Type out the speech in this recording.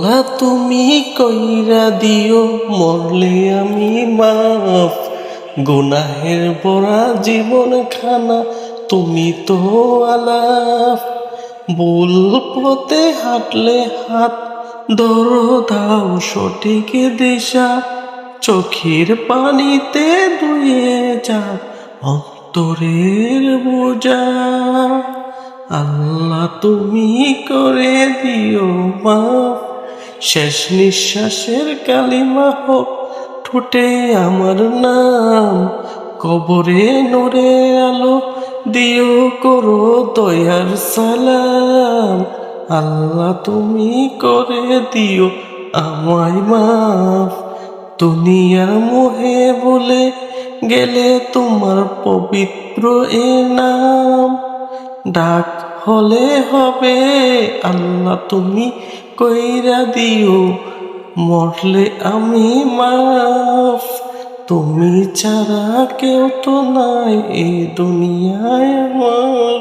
আল্লাহ তুমি কইরা দিও মরলে আমি মাফ, গুনাহের ভরা জীবন খানা তুমি তো আলাফ। ভুল পথে হাঁটলে হাত ধরো, দাও সঠিক দিশা, চোখের পানিতে ধুয়ে যা অন্তরের বোঝা। আল্লাহ তুমি করে দিও মাফ, শেষ নিঃশ্বাসের কালিমা হোক ঠোঁটে আমার নাম, কবরে নূরে আলো দিও করো দয়ার সালাম। আল্লাহ তুমি করে দিও আমায় মাফ, দুনিয়ার মোহে বলে গেলে তোমার পবিত্র এ নাম, ডাক হলে হবে আল্লাহ তুমি কইরা দিও মরলে আমি মাফ। তুমি ছাড়া কেউ তো নাই এই দুনিয়ায় আমার।